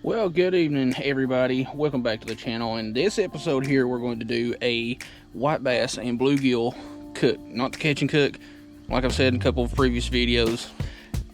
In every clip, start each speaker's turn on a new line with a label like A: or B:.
A: Well, good evening, everybody. Welcome back to the channel. In this episode here, we're going to do a white bass and bluegill cook. Not the catch and cook. Like I've said in a couple of previous videos,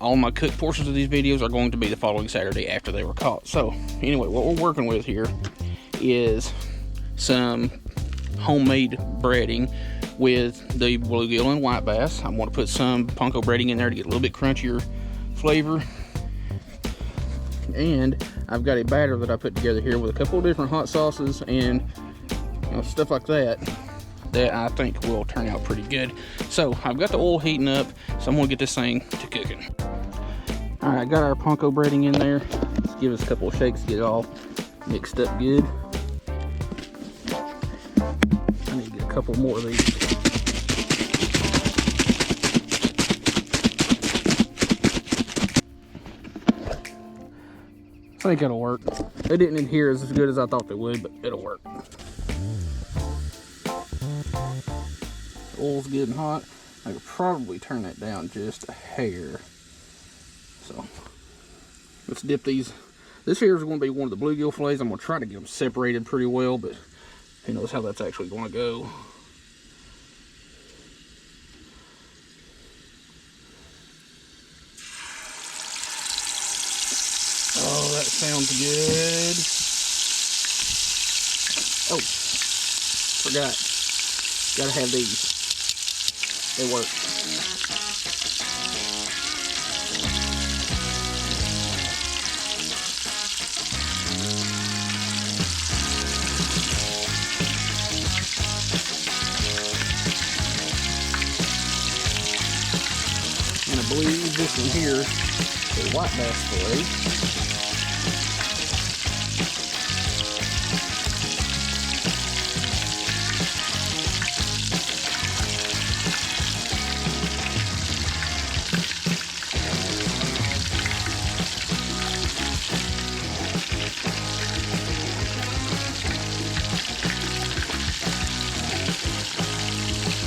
A: all my cooked portions of these videos are going to be the following Saturday after they were caught. So, anyway, what we're working with here is some homemade breading with the bluegill and white bass. I'm going to put some panko breading in there to get a little bit crunchier flavor. And I've got a batter that I put together here with a couple of different hot sauces and stuff like that I think will turn out pretty good. So I've got the oil heating up, so I'm gonna get this thing to cooking. All right, got our panko breading in there. Let's give us a couple of shakes to get it all mixed up good. I need to get a couple more of these. I think it'll work. They didn't adhere as good as I thought they would, but it'll work. The oil's good and hot. I could probably turn that down just a hair. So let's dip these. This here is going to be one of the bluegill fillets. I'm going to try to get them separated pretty well, but who knows how that's actually going to go. Oh, that sounds good. Oh, forgot. Gotta have these. They work. And I believe this one here is white bass fillet.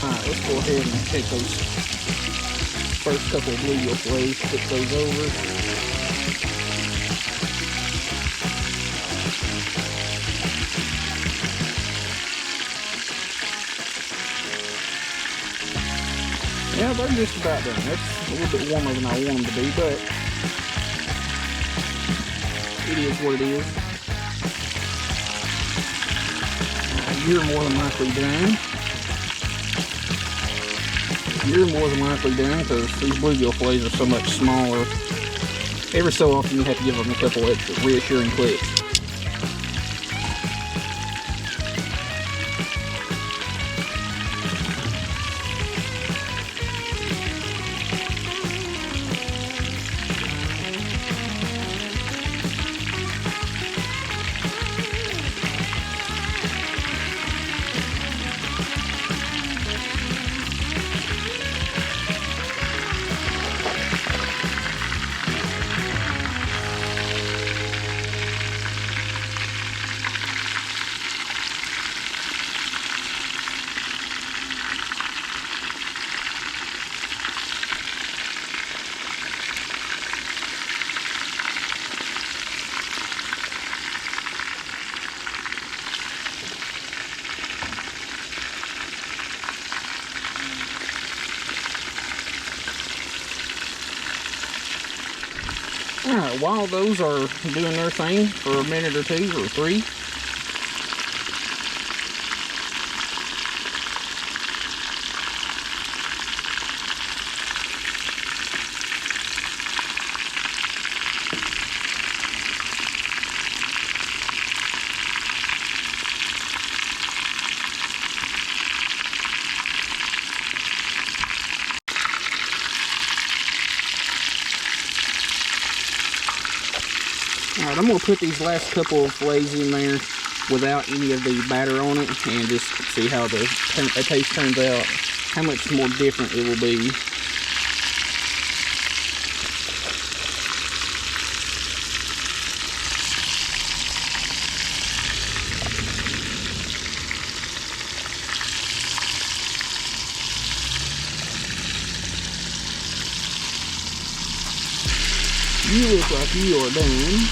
A: Alright, let's go ahead and take those first couple of bluegill fillets, put those over. Yeah, they're just about done. That's a little bit warmer than I want them to be, but it is what it is. You're more than likely done. You're more than likely done because these bluegill fillets are so much smaller. Every so often you have to give them a couple extra reassuring clicks. Alright, while those are doing their thing for a minute or two or three, alright, I'm going to put these last couple of fillets in there without any of the batter on it and just see how the taste turns out, how much more different it will be. You look like you are done.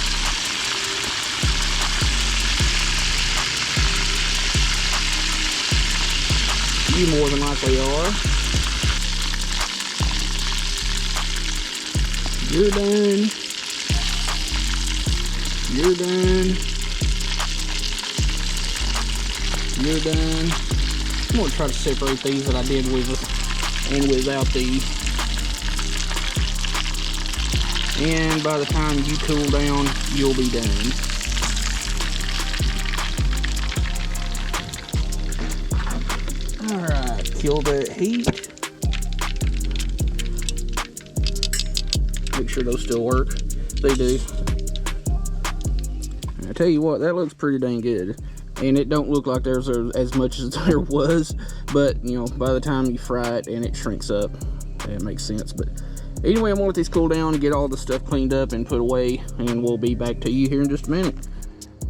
A: You more than likely are. You're done. You're done. You're done. I'm going to try to separate these that I did with and without these. And by the time you cool down, you'll be done. Alright, kill that heat. Make sure those still work. They do. And I tell you what, that looks pretty dang good. And it don't look like there's as much as there was, but you know, by the time you fry it and it shrinks up, it makes sense. But anyway, I'm gonna let these cool down and get all the stuff cleaned up and put away, and we'll be back to you here in just a minute.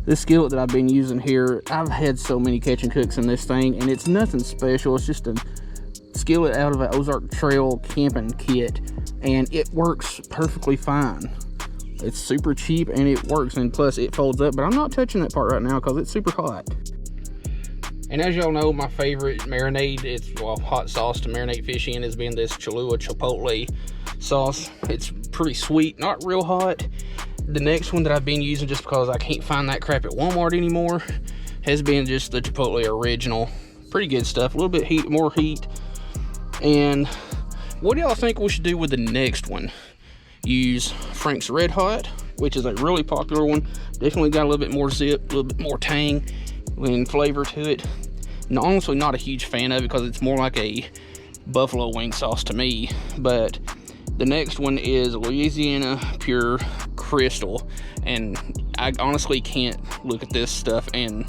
A: This skillet that I've been using here, I've had so many catch and cooks in this thing, and it's nothing special. It's just a skillet out of an Ozark Trail camping kit, and it works perfectly fine. It's super cheap and it works, and plus it folds up, but I'm not touching that part right now because it's super hot. And as y'all know, my favorite marinade, it's well, hot sauce to marinate fish in, has been this Cholula chipotle sauce. It's pretty sweet, not real hot. The next one that I've been using, just because I can't find that crap at Walmart anymore, has been just the chipotle original. Pretty good stuff, a little bit more heat. And what do y'all think we should do with the next one? Use Frank's Red Hot, which is a really popular one. Definitely got a little bit more zip, a little bit more tang and flavor to it. And honestly, not a huge fan of it because it's more like a buffalo wing sauce to me. But the next one is Louisiana Pure Crystal, and I honestly can't look at this stuff and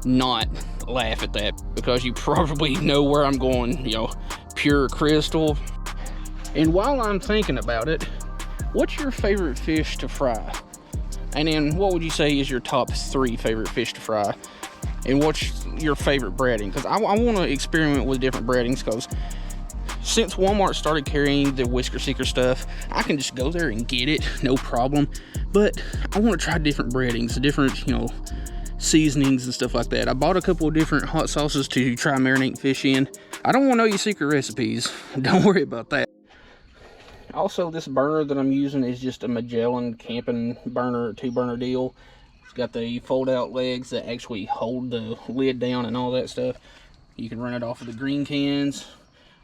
A: not laugh at that, because you probably know where I'm going. You know, Pure Crystal. And while I'm thinking about it, what's your favorite fish to fry? And then what would you say is your top 3 favorite fish to fry? And what's your favorite breading? Because I want to experiment with different breadings, because since Walmart started carrying the Whisker Seeker stuff, I can just go there and get it, no problem. But I want to try different breadings, different, you know, seasonings and stuff like that. I bought a couple of different hot sauces to try marinating fish in. I don't want to know your secret recipes. Don't worry about that. Also, this burner that I'm using is just a Magellan camping burner, 2-burner deal. It's got the fold-out legs that actually hold the lid down and all that stuff. You can run it off of the green cans,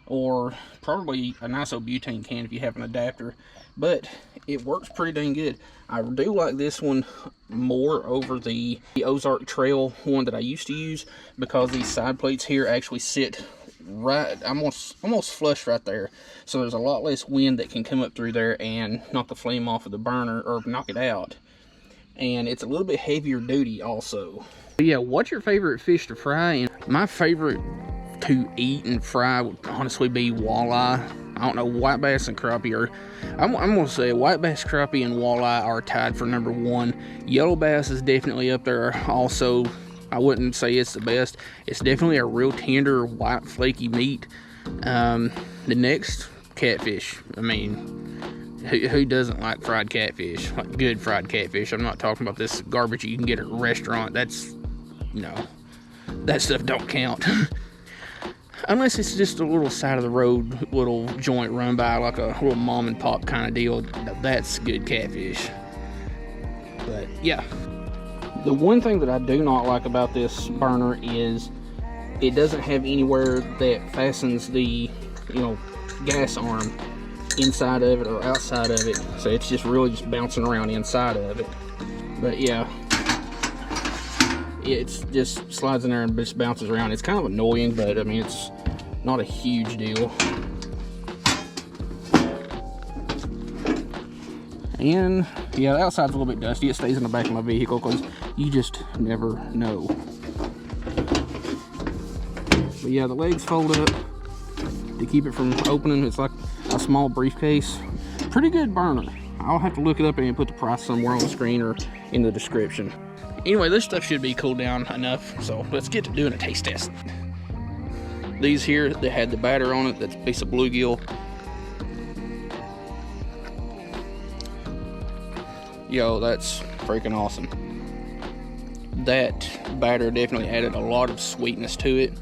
A: or probably a nice old butane can if you have an adapter. But it works pretty dang good. I do like this one more over the Ozark Trail one that I used to use, because these side plates here actually sit right almost flush right there, so there's a lot less wind that can come up through there and knock the flame off of the burner or knock it out. And it's a little bit heavier duty also. But yeah, what's your favorite fish to fry? And my favorite to eat and fry would honestly be walleye. I don't know, white bass and crappie are, I'm gonna say white bass, crappie, and walleye are tied for number 1. Yellow bass is definitely up there also. I wouldn't say it's the best. It's definitely a real tender, white, flaky meat. The next, catfish. I mean, who doesn't like fried catfish? Like good fried catfish. I'm not talking about this garbage you can get at a restaurant. That's, you know, that stuff don't count. Unless it's just a little side of the road little joint run by, like a little mom and pop kind of deal. That's good catfish. But yeah. The one thing that I do not like about this burner is it doesn't have anywhere that fastens the, you know, gas arm inside of it or outside of it. So it's just really just bouncing around inside of it. But yeah, it just slides in there and just bounces around. It's kind of annoying, but I mean, it's not a huge deal. And yeah, the outside's a little bit dusty. It stays in the back of my vehicle because you just never know. But yeah, the legs fold up to keep it from opening. It's like a small briefcase. Pretty good burner. I'll have to look it up and put the price somewhere on the screen or in the description. Anyway, this stuff should be cooled down enough, so let's get to doing a taste test. These here, they had the batter on it. That's a piece of bluegill. Yo, that's freaking awesome. That batter definitely added a lot of sweetness to it.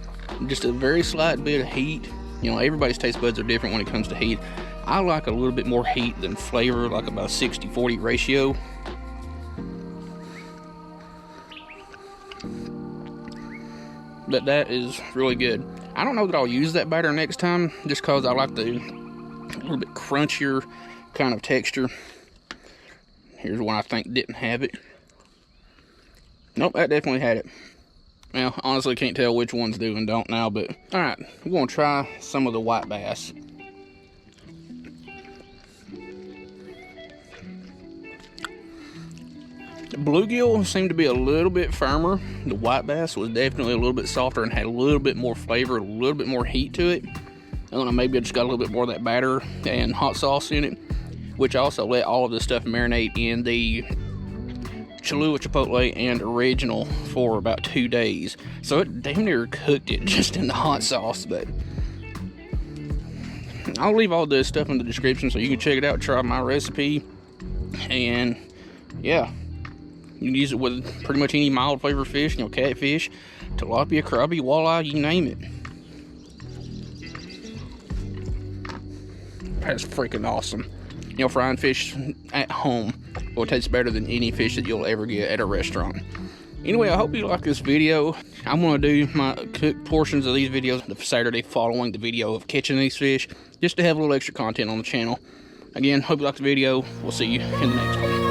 A: just a very slight bit of heat. You know, everybody's taste buds are different when it comes to heat. I like a little bit more heat than flavor, like about a 60-40 ratio. But that is really good. I don't know that I'll use that batter next time, just because I like the little bit crunchier kind of texture. Here's one I think didn't have it. Nope, that definitely had it. Well, honestly, can't tell which one's do and don't now, but alright, we're going to try some of the white bass. The bluegill seemed to be a little bit firmer. The white bass was definitely a little bit softer and had a little bit more flavor, a little bit more heat to it. I don't know, maybe I just got a little bit more of that batter and hot sauce in it, which I also let all of this stuff marinate in the cholula, chipotle, and original for about 2 days. So it damn near cooked it just in the hot sauce, but I'll leave all this stuff in the description so you can check it out, try my recipe, and yeah, you can use it with pretty much any mild flavored fish, you know, catfish, tilapia, crappie, walleye, you name it. That's freaking awesome. You know, frying fish at home will taste better than any fish that you'll ever get at a restaurant. Anyway, I hope you like this video. I'm going to do my cooked portions of these videos the Saturday following the video of catching these fish, just to have a little extra content on the channel. Again, hope you like the video. We'll see you in the next one.